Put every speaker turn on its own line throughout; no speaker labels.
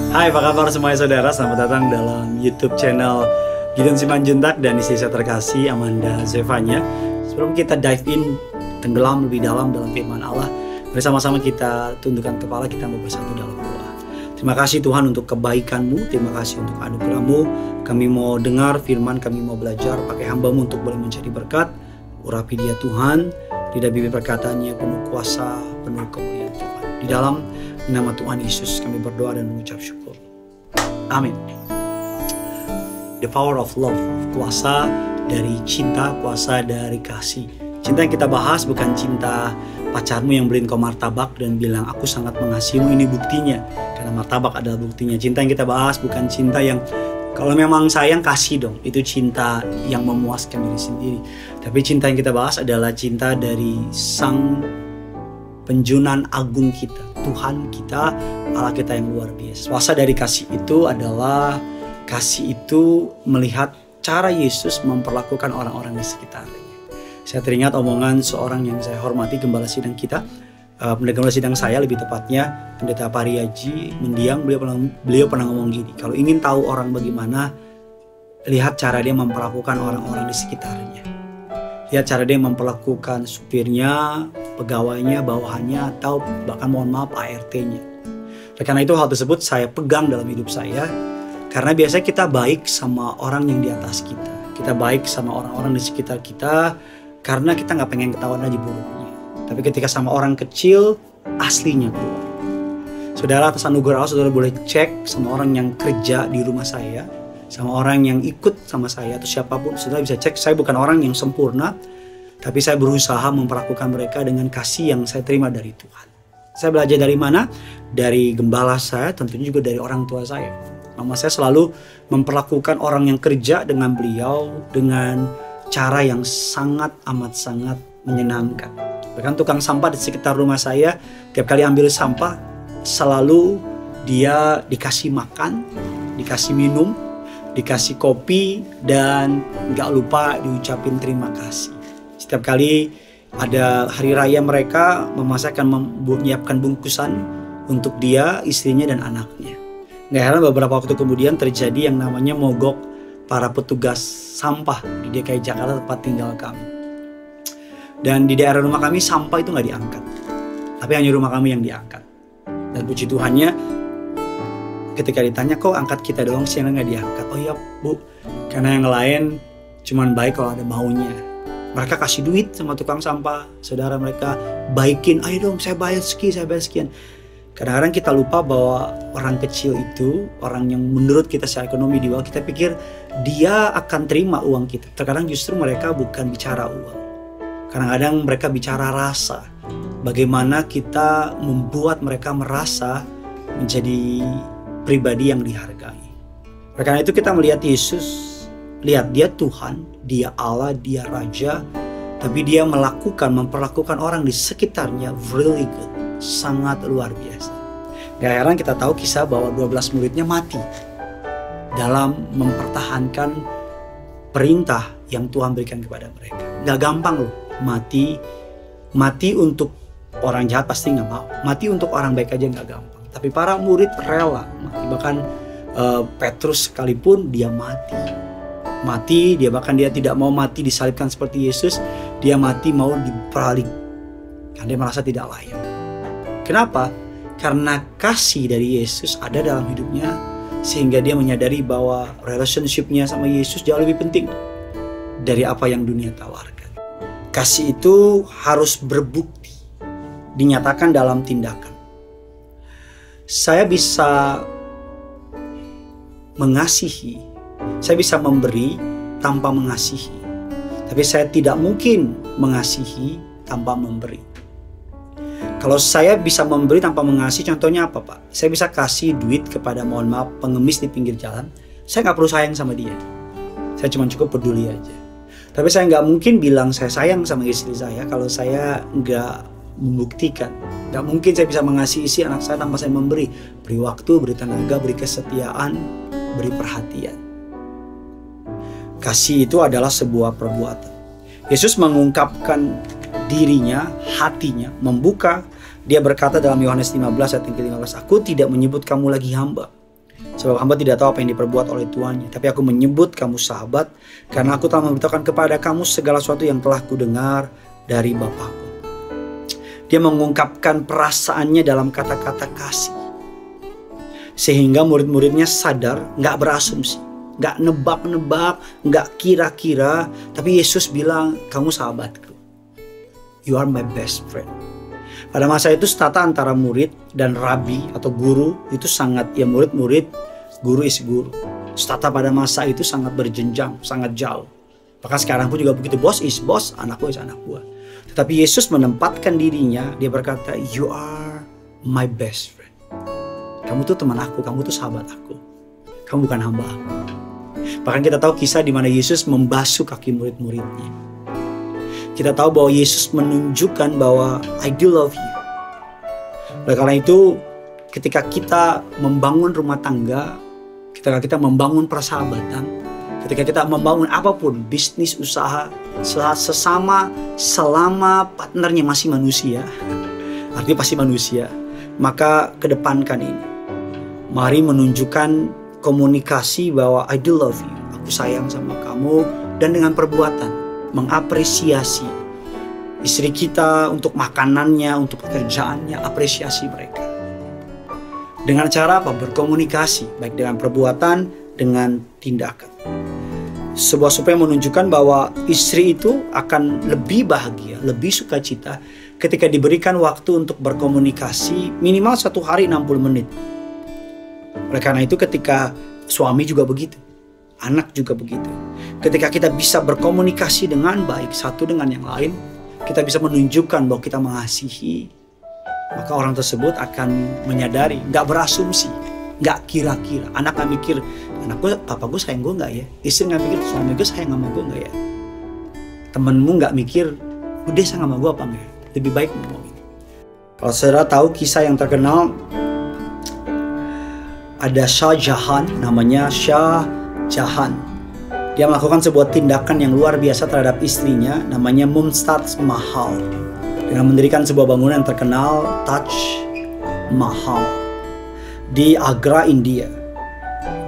Hai, apa kabar semuanya saudara? Selamat datang dalam YouTube channel Gideon Simanjuntak dan istri saya terkasih Amanda Zevanya. Sebelum kita dive in, tenggelam lebih dalam firman Allah, bersama-sama kita tundukkan kepala, kita mau bersatu dalam doa. Terima kasih Tuhan untuk kebaikan-Mu, terima kasih untuk anugerah-Mu. Kami mau dengar firman, kami mau belajar, pakai hamba-Mu untuk boleh menjadi berkat. Urapi dia Tuhan, lidah bibir perkataannya penuh kuasa, penuh kemuliaan Tuhan. Di dalam nama Tuhan Yesus kami berdoa dan mengucap syukur. Amin. The power of love, kuasa dari cinta, kuasa dari kasih. Cinta yang kita bahas bukan cinta pacarmu yang beliin kau martabak dan bilang aku sangat mengasihimu, ini buktinya. Karena martabak adalah buktinya. Cinta yang kita bahas bukan cinta yang kalau memang sayang kasih dong, itu cinta yang memuaskan diri sendiri. Tapi cinta yang kita bahas adalah cinta dari Sang Penjunan Agung kita, Tuhan kita, Allah kita yang luar biasa. Kuasa dari kasih itu adalah kasih itu melihat cara Yesus memperlakukan orang-orang di sekitarnya. Saya teringat omongan seorang yang saya hormati, gembala sidang kita, gembala sidang saya lebih tepatnya, Pendeta Pariaji mendiang. Beliau pernah ngomong gini, kalau ingin tahu orang bagaimana, lihat cara dia memperlakukan orang-orang di sekitarnya. Lihat cara dia memperlakukan supirnya, pegawainya, bawahannya, atau bahkan mohon maaf ART-nya. Karena itu hal tersebut saya pegang dalam hidup saya. Karena biasanya kita baik sama orang yang di atas kita. Kita baik sama orang-orang di sekitar kita karena kita nggak pengen ketahuan aja buruknya. Tapi ketika sama orang kecil, aslinya keluar. Saudara, atas anugerah Allah, saudara boleh cek sama orang yang kerja di rumah saya, sama orang yang ikut sama saya atau siapapun, saudara bisa cek. Saya bukan orang yang sempurna, tapi saya berusaha memperlakukan mereka dengan kasih yang saya terima dari Tuhan. Saya belajar dari mana? Dari gembala saya, tentunya juga dari orang tua saya. Mama saya selalu memperlakukan orang yang kerja dengan beliau dengan cara yang sangat amat sangat menyenangkan. Bahkan tukang sampah di sekitar rumah saya, tiap kali ambil sampah selalu dia dikasih makan, dikasih minum, dikasih kopi, dan gak lupa diucapin terima kasih. Setiap kali ada hari raya mereka, mama saya akan menyiapkan bungkusan untuk dia, istrinya, dan anaknya. Gak heran beberapa waktu kemudian terjadi yang namanya mogok para petugas sampah di DKI Jakarta, tempat tinggal kami. Dan di daerah rumah kami sampah itu gak diangkat, tapi hanya rumah kami yang diangkat. Dan puji Tuhannya, ketika ditanya kok angkat kita doang sih yang gak diangkat. Oh iya Bu, karena yang lain cuman baik kalau ada maunya. Mereka kasih duit sama tukang sampah, saudara, mereka baikin, ayo dong saya bayar sekian. Kadang-kadang kita lupa bahwa orang kecil itu, orang yang menurut kita secara ekonomi di bawah, kita pikir dia akan terima uang kita. Terkadang justru mereka bukan bicara uang. Kadang-kadang mereka bicara rasa. Bagaimana kita membuat mereka merasa menjadi pribadi yang dihargai. Karena itu kita melihat Yesus, lihat dia Tuhan, dia Allah, dia Raja, tapi dia memperlakukan orang di sekitarnya really good. Sangat luar biasa. Gak heran kita tahu kisah bahwa 12 muridnya mati dalam mempertahankan perintah yang Tuhan berikan kepada mereka. Gak gampang loh mati untuk orang jahat pasti gak mau. Mati untuk orang baik aja gak gampang. Tapi para murid rela mati. Bahkan Petrus sekalipun dia mati. Dia tidak mau mati disalibkan seperti Yesus. Dia mati mau diperalik karena dia merasa tidak layak. Kenapa? Karena kasih dari Yesus ada dalam hidupnya, sehingga dia menyadari bahwa relationship-nya sama Yesus jauh lebih penting dari apa yang dunia tawarkan. Kasih itu harus berbukti, dinyatakan dalam tindakan. Saya bisa mengasihi, saya bisa memberi tanpa mengasihi, tapi saya tidak mungkin mengasihi tanpa memberi. Kalau saya bisa memberi tanpa mengasihi, contohnya apa Pak? Saya bisa kasih duit kepada, mohon maaf, pengemis di pinggir jalan. Saya nggak perlu sayang sama dia. Saya cuma cukup peduli aja. Tapi saya nggak mungkin bilang saya sayang sama istri saya kalau saya nggak membuktikan. Nggak mungkin saya bisa mengasihi isi anak saya tanpa saya memberi. Beri waktu, beri tenaga, beri kesetiaan, beri perhatian. Kasih itu adalah sebuah perbuatan. Yesus mengungkapkan dirinya, hatinya, membuka. Dia berkata dalam Yohanes 15 ayat 15, aku tidak menyebut kamu lagi hamba, Sebab hamba tidak tahu apa yang diperbuat oleh tuannya. Tapi aku menyebut kamu sahabat, karena aku telah memberitahukan kepada kamu segala sesuatu yang telah kudengar dari Bapakku. Dia mengungkapkan perasaannya dalam kata-kata kasih. Sehingga murid-muridnya sadar, gak berasumsi, gak nebak-nebak, gak kira-kira. Tapi Yesus bilang, kamu sahabatku. You are my best friend. Pada masa itu strata antara murid dan rabi atau guru itu sangat, ya murid-murid, guru is guru. Strata pada masa itu sangat berjenjang, sangat jauh. Bahkan sekarang pun juga begitu, bos is bos, anak gue is anak gue. Tetapi Yesus menempatkan dirinya, dia berkata, you are my best friend. Kamu tuh teman aku, kamu tuh sahabat aku. Kamu bukan hamba aku. Bahkan kita tahu kisah di mana Yesus membasuh kaki murid-muridnya. Kita tahu bahwa Yesus menunjukkan bahwa I do love you. Oleh karena itu, ketika kita membangun rumah tangga, ketika kita membangun persahabatan, ketika kita membangun apapun, bisnis, usaha, sesama, selama partnernya masih manusia, artinya pasti manusia, maka kedepankan ini. Mari menunjukkan komunikasi bahwa I do love you, aku sayang sama kamu, dan dengan perbuatan mengapresiasi istri kita untuk makanannya, untuk pekerjaannya, apresiasi mereka. Dengan cara apa? Berkomunikasi, baik dengan perbuatan, dengan tindakan. Sebuah supaya menunjukkan bahwa istri itu akan lebih bahagia, lebih sukacita ketika diberikan waktu untuk berkomunikasi minimal 1 hari 60 menit. Oleh karena itu ketika suami juga begitu, anak juga begitu. Ketika kita bisa berkomunikasi dengan baik satu dengan yang lain, kita bisa menunjukkan bahwa kita mengasihi, maka orang tersebut akan menyadari, gak berasumsi, gak kira-kira. Anak gak mikir, anak gue, papa gue sayang gue gak ya? Istri gak mikir, suami gue sayang sama gue gak ya? Temenmu gak mikir, udah sayang sama gue apa enggak? Lebih baik ngomongin. Kalau saudara tahu kisah yang terkenal, ada Shah Jahan, namanya Shah Jahan. Dia melakukan sebuah tindakan yang luar biasa terhadap istrinya, namanya Mumtaz Mahal, dengan mendirikan sebuah bangunan yang terkenal, Taj Mahal, di Agra, India.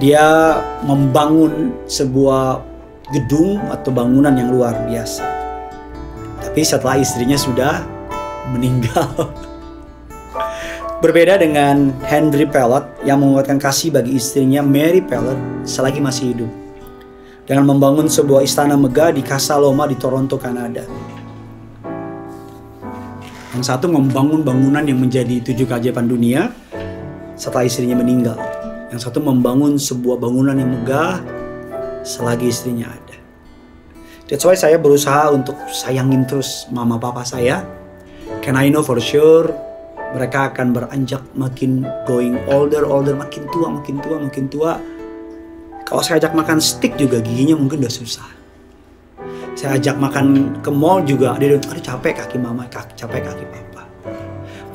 Dia membangun sebuah gedung atau bangunan yang luar biasa. Tapi setelah istrinya sudah meninggal. Berbeda dengan Henry Pellet yang menguatkan kasih bagi istrinya Mary Pellet selagi masih hidup, dengan membangun sebuah istana megah di Casa Loma di Toronto, Kanada. Yang satu membangun bangunan yang menjadi 7 keajaiban dunia setelah istrinya meninggal. Yang satu membangun sebuah bangunan yang megah selagi istrinya ada. That's why saya berusaha untuk sayangin terus mama papa saya. Can I know for sure mereka akan beranjak makin going older, makin tua. Kalau saya ajak makan steak juga giginya mungkin udah susah. Saya ajak makan ke mall juga, dia udah capek kaki mama, capek kaki papa.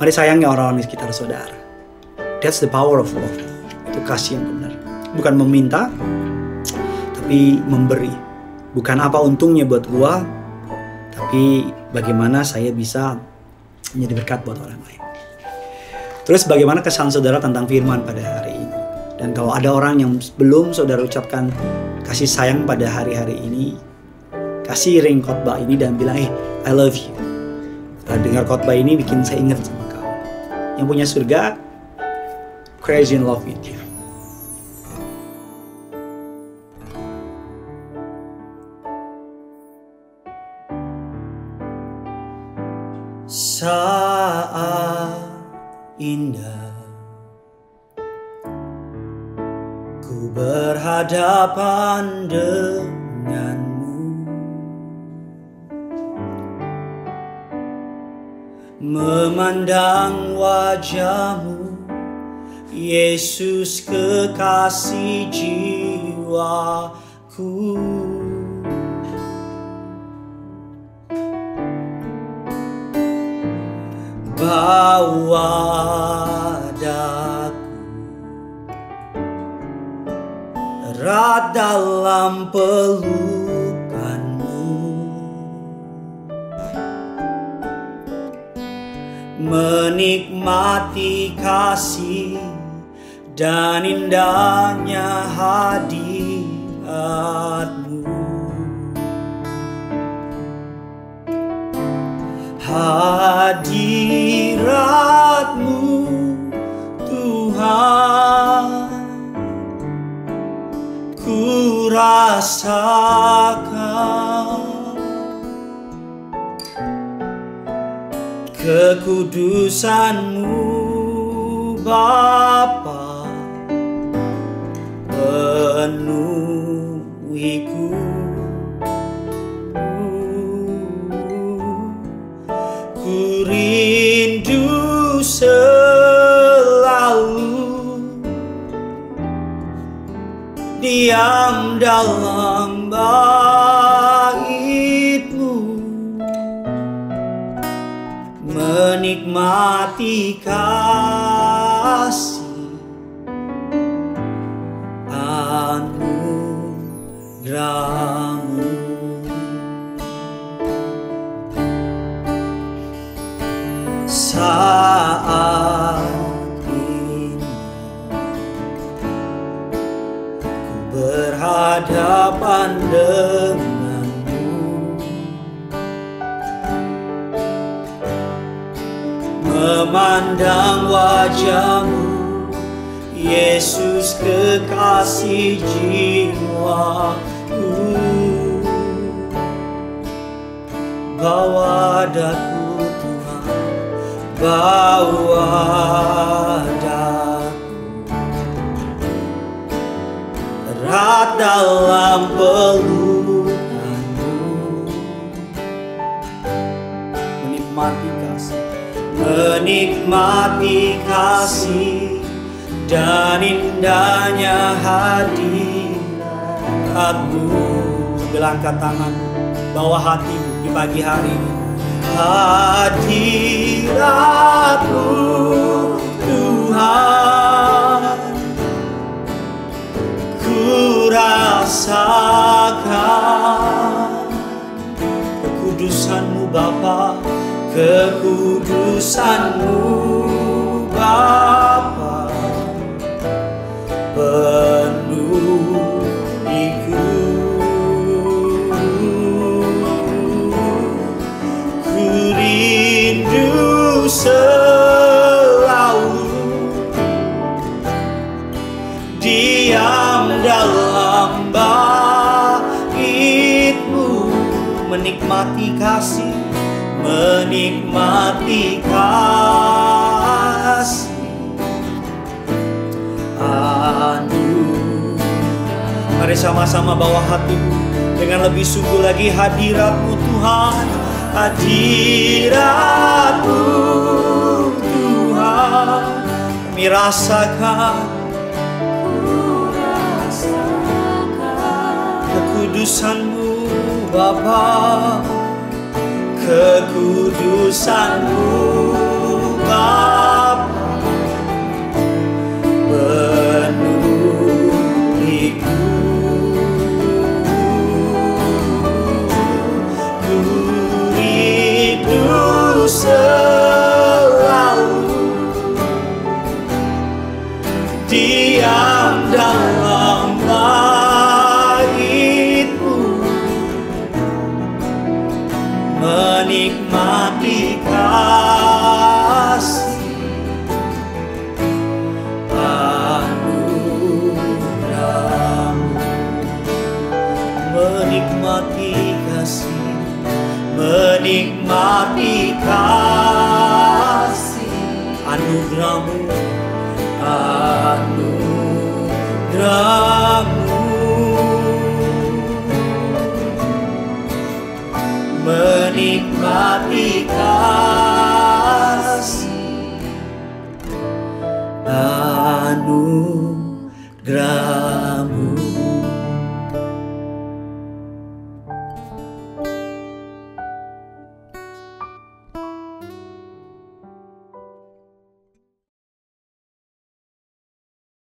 Mari sayangi orang-orang di sekitar saudara. That's the power of love. Itu kasih yang benar. Bukan meminta, tapi memberi. Bukan apa untungnya buat gua, tapi bagaimana saya bisa menjadi berkat buat orang lain. Terus bagaimana kesan saudara tentang firman pada hari ini? Dan kalau ada orang yang belum saudara ucapkan kasih sayang pada hari-hari ini, kasih ring khotbah ini dan bilang, I love you. Dengar khotbah ini bikin saya ingat sama kamu. Yang punya surga, crazy in love with you. Saat indah ku berhadapan denganmu, memandang wajahmu, Yesus kekasih jiwaku. Bawa daku erat dalam pelukanmu, menikmati kasih dan indahnya hadirat-Mu. Hadirat-Mu Tuhan, ku rasakan kekudusan-Mu Bapa, penuhiku. Ku rindu selalu diam dalam bait-Mu, menikmati kasih anugerah-Mu. Saat ini ku berhadapan dengan-Mu, memandang wajah-Mu, Yesus kekasih jiwaku. Bawa daku Tuhan, bawa daku erat dalam peluk-Mu, menikmati kasih, menikmati kasih dan indahnya hadirat-Mu. Sambil angkat tangan, bawa hatimu di pagi hari ini. Hadirat-Mu Tuhan, ku rasakan kekudusan-Mu Bapa, kekudusan-Mu Bapa, penuhiku. Ku rindu selalu diam dalam bait-Mu, menikmati kasih, menikmati kasih Mari sama-sama bawa hatimu dengan lebih sungguh lagi. Hadirat-Mu Tuhan, hadirat-Mu Tuhan, kami rasakan kekudusan-Mu Bapa, kekudusan-Mu Bapa, penuhiku. Ku rindu selalu diam dalam bait-Mu, menikmati kasih anugerah-Mu, menikmati kasih, menikmati kasih anugerah-Mu, anugerah-Mu, menikmati kasih anugerah-Mu.